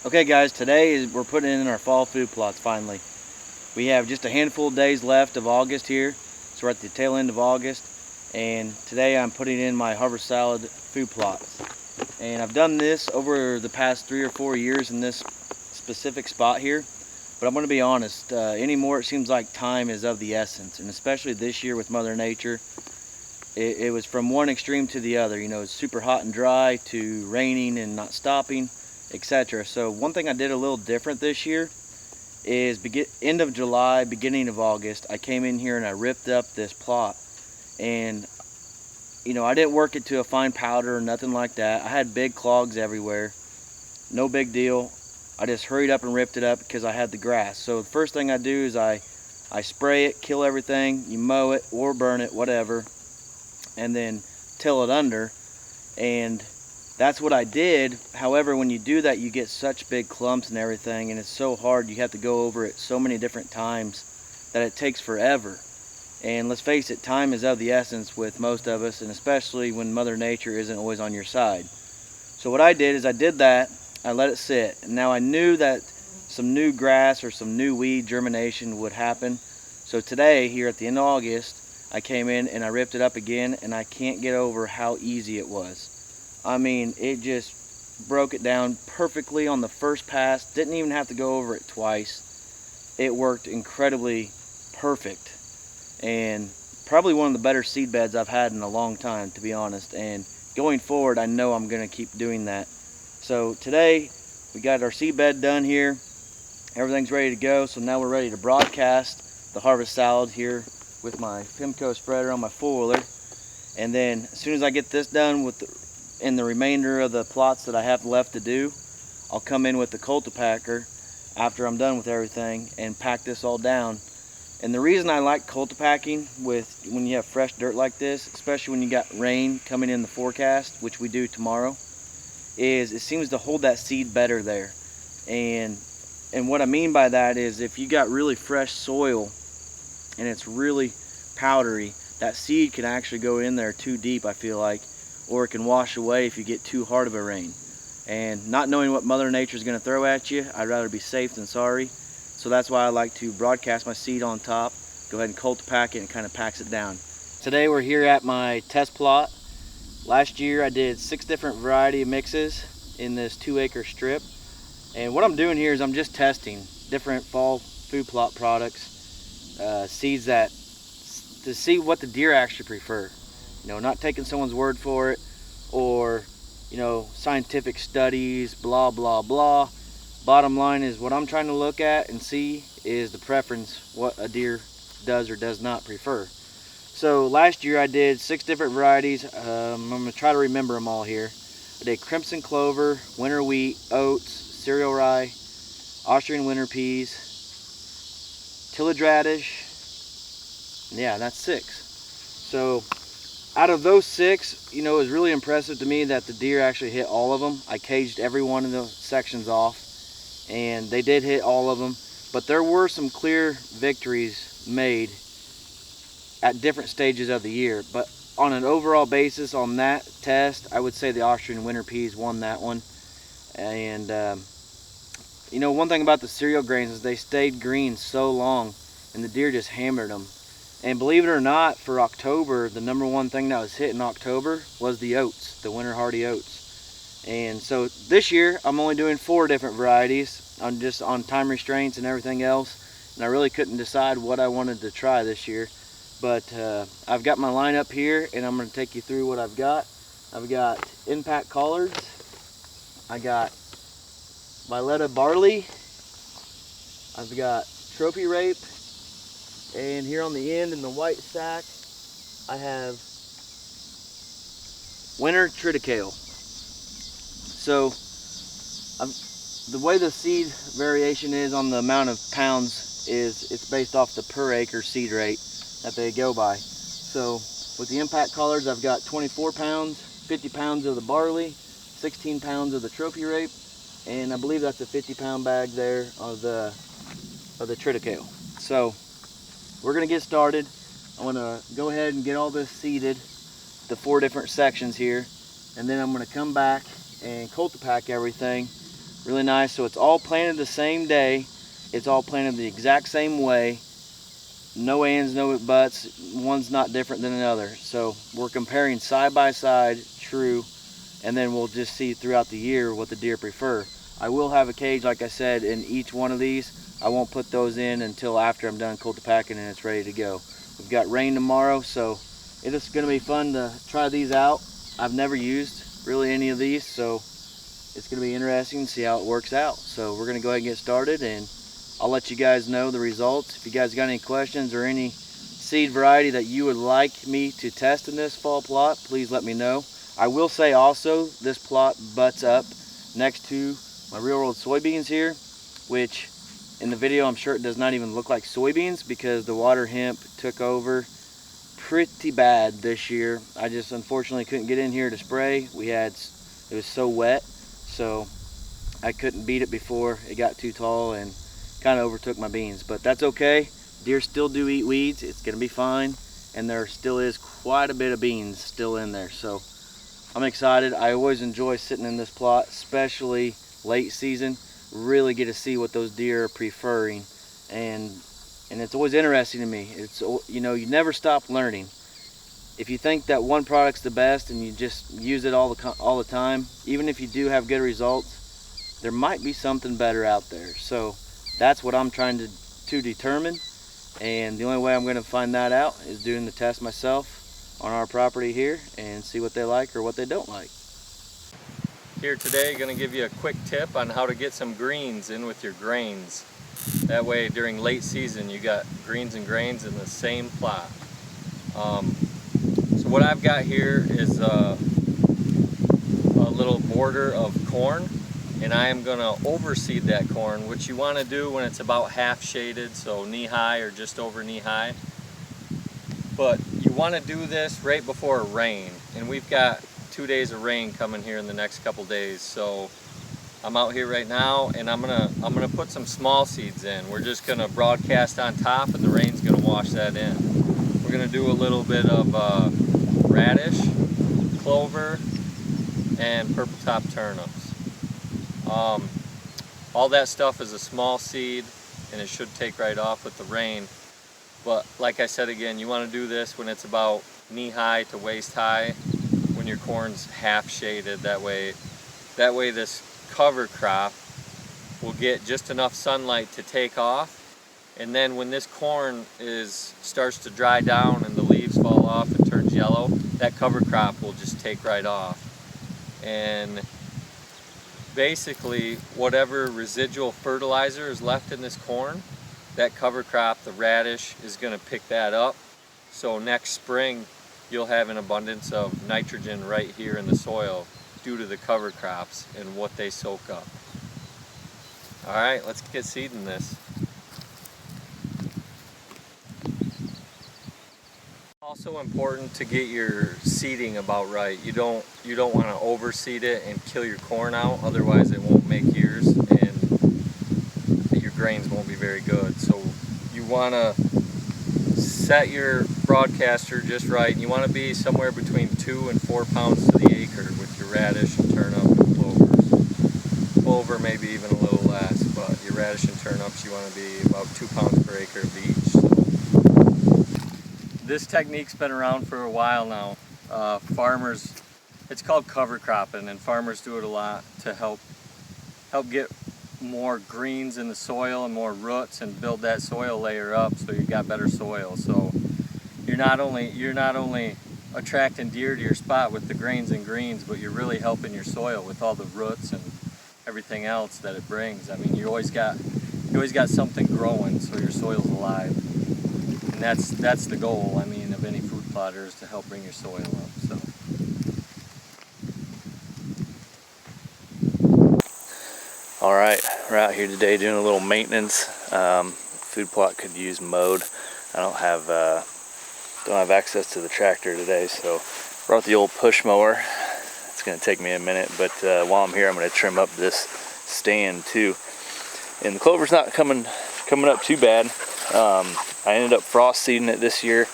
Okay guys, today we're putting in our fall food plots finally. We have just a handful of days left of August here, so we're at the tail end of August, and today I'm putting in my harvest salad food plots. And I've done this over the past 3 or 4 years in this specific spot here, but I'm going to be honest, anymore it seems like time is of the essence, and especially this year with Mother Nature, it was from one extreme to the other. You know, it's super hot and dry to raining and not stopping, etc. So one thing I did a little different this year is end of July, beginning of August, I came in here and I ripped up this plot. And you know, I didn't work it to a fine powder or nothing like that. I had big clogs everywhere. No big deal. I just hurried up and ripped it up because I had the grass. So the first thing I do is I spray it, kill everything, you mow it or burn it, whatever, and then till it under. And that's what I did. However, when you do that, you get such big clumps and everything, and it's so hard. You have to go over it so many different times that it takes forever. And let's face it, time is of the essence with most of us, and especially when Mother Nature isn't always on your side. So what I did is I did that, I let it sit, and now I knew that some new grass or some new weed germination would happen. So today, here at the end of August, I came in and I ripped it up again, and I can't get over how easy it was. I mean, it just broke it down perfectly on the first pass. Didn't even have to go over it twice. It worked incredibly perfect, and probably one of the better seed beds I've had in a long time, to be honest. And going forward, I know I'm going to keep doing that. So today we got our seed bed done here. Everything's ready to go. So now we're ready to broadcast the harvest salad here with my Pimco spreader on my four-wheeler. And then as soon as I get this done with the remainder of the plots that I have left to do, I'll come in with the cultipacker after I'm done with everything and pack this all down. And the reason I like cultipacking when you have fresh dirt like this, especially when you got rain coming in the forecast, which we do tomorrow, is it seems to hold that seed better there. And what I mean by that is if you got really fresh soil and it's really powdery, that seed can actually go in there too deep, I feel like, or it can wash away if you get too hard of a rain. And not knowing what Mother Nature is going to throw at you, I'd rather be safe than sorry. So that's why I like to broadcast my seed on top, go ahead and cultipack it, and kind of packs it down. Today we're here at my test plot. Last year I did 6 different variety mixes in this 2-acre strip. And what I'm doing here is I'm just testing different fall food plot products, seeds to see what the deer actually prefer. You know, not taking someone's word for it, or, you know, scientific studies, blah, blah, blah. Bottom line is what I'm trying to look at and see is the preference, what a deer does or does not prefer. So last year I did 6 different varieties. I'm going to try to remember them all here. I did crimson clover, winter wheat, oats, cereal rye, Austrian winter peas, tillage radish. Yeah, that's 6. So out of those 6, you know, it was really impressive to me that the deer actually hit all of them. I caged every one of the sections off, and they did hit all of them. But there were some clear victories made at different stages of the year. But on an overall basis on that test, I would say the Austrian winter peas won that one. And you know, one thing about the cereal grains is they stayed green so long, and the deer just hammered them. And believe it or not, for October, the #1 thing that was hit in October was the oats, the winter hardy oats. And so this year I'm only doing 4 different varieties. I'm just on time restraints and everything else, and I really couldn't decide what I wanted to try this year. But I've got my lineup here, and I'm going to take you through what I've got. I've got impact collards, I got Violetta barley, I've got trophy rape, and here on the end in the white sack I have winter triticale. So the way the seed variation is on the amount of pounds is it's based off the per acre seed rate that they go by. So with the impact collards, I've got 24 pounds, 50 pounds of the barley, 16 pounds of the trophy rape, and I believe that's a 50-pound bag there of the triticale. So we're gonna get started. I'm gonna go ahead and get all this seeded, the 4 different sections here, and then I'm gonna come back and cultipack everything Really nice. So it's all planted the same day. It's all planted the exact same way. No ands, no buts. One's not different than another. So we're comparing side by side, true, and then we'll just see throughout the year what the deer prefer. I will have a cage, like I said, in each one of these. I won't put those in until after I'm done cold packing and it's ready to go. We've got rain tomorrow, so it is going to be fun to try these out. I've never used really any of these, so it's going to be interesting to see how it works out. So we're going to go ahead and get started, and I'll let you guys know the results. If you guys got any questions or any seed variety that you would like me to test in this fall plot, please let me know. I will say also, this plot butts up next to my real world soybeans here, which in the video I'm sure it does not even look like soybeans because the water hemp took over pretty bad this year. I just unfortunately couldn't get in here to spray. It was so wet, so I couldn't beat it before it got too tall and kind of overtook my beans. But that's okay. Deer still do eat weeds. It's gonna be fine, and there still is quite a bit of beans still in there. So I'm excited. I always enjoy sitting in this plot, especially late season. Really get to see what those deer are preferring, and it's always interesting to me. It's, you know, you never stop learning. If you think that one product's the best and you just use it all the time, even if you do have good results, there might be something better out there. So that's what I'm trying to determine, and the only way I'm going to find that out is doing the test myself on our property here and see what they like or what they don't like. Here today, going to give you a quick tip on how to get some greens in with your grains. That way during late season you got greens and grains in the same plot. So what I've got here is a little border of corn, and I am going to overseed that corn, which you want to do when it's about half shaded, so knee high or just over knee high. But you want to do this right before rain, and we've got 2 days of rain coming here in the next couple days. So I'm out here right now, and I'm gonna put some small seeds in. We're just gonna broadcast on top, and the rain's gonna wash that in. We're gonna do a little bit of radish, clover, and purple top turnips. All that stuff is a small seed, and it should take right off with the rain. But like I said again, you want to do this when it's about knee high to waist high, when your corn's half shaded. That way this cover crop will get just enough sunlight to take off, and then when this corn starts to dry down and the leaves fall off and turns yellow, that cover crop will just take right off. And basically whatever residual fertilizer is left in this corn, that cover crop, the radish, is going to pick that up. So next spring you'll have an abundance of nitrogen right here in the soil due to the cover crops and what they soak up. Alright, let's get seeding this. Also important to get your seeding about right. You don't want to overseed it and kill your corn out, otherwise it won't make ears and your grains won't be very good. So you want to set your broadcaster just right. You want to be somewhere between 2 and 4 pounds to the acre with your radish and turnip and clovers. Clover maybe even a little less, but your radish and turnips you want to be about 2 pounds per acre of each. So this technique's been around for a while now. Farmers, it's called cover cropping, and farmers do it a lot to help get more greens in the soil and more roots and build that soil layer up so you've got better soil. So you're not only attracting deer to your spot with the grains and greens, but you're really helping your soil with all the roots and everything else that it brings. I mean, you always got something growing, so your soil's alive. And that's the goal, I mean, of any food plotter, is to help bring your soil up. So all right, we're out here today doing a little maintenance. Food plot could use mowed. I don't have access to the tractor today, so brought the old push mower. It's going to take me a minute, but while I'm here, I'm going to trim up this stand too. And the clover's not coming up too bad. I ended up frost seeding it this year,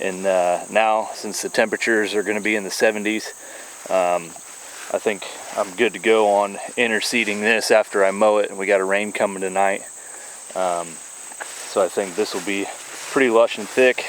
and now since the temperatures are going to be in the 70s, I think I'm good to go on interseeding this after I mow it, and we got a rain coming tonight. So I think this will be pretty lush and thick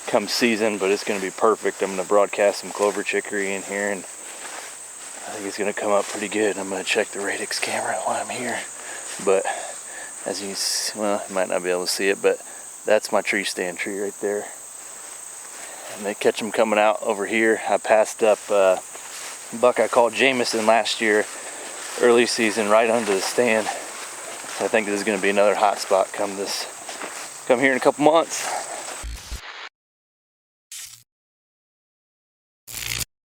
come season, but it's going to be perfect. I'm going to broadcast some clover chicory in here, and I think it's going to come up pretty good. I'm going to check the Radix camera while I'm here. But as you can see, well, you might not be able to see it, but that's my tree stand tree right there. And they catch them coming out over here. I passed up a buck I called Jameson last year, early season, right under the stand. So I think this is going to be another hot spot come here in a couple months.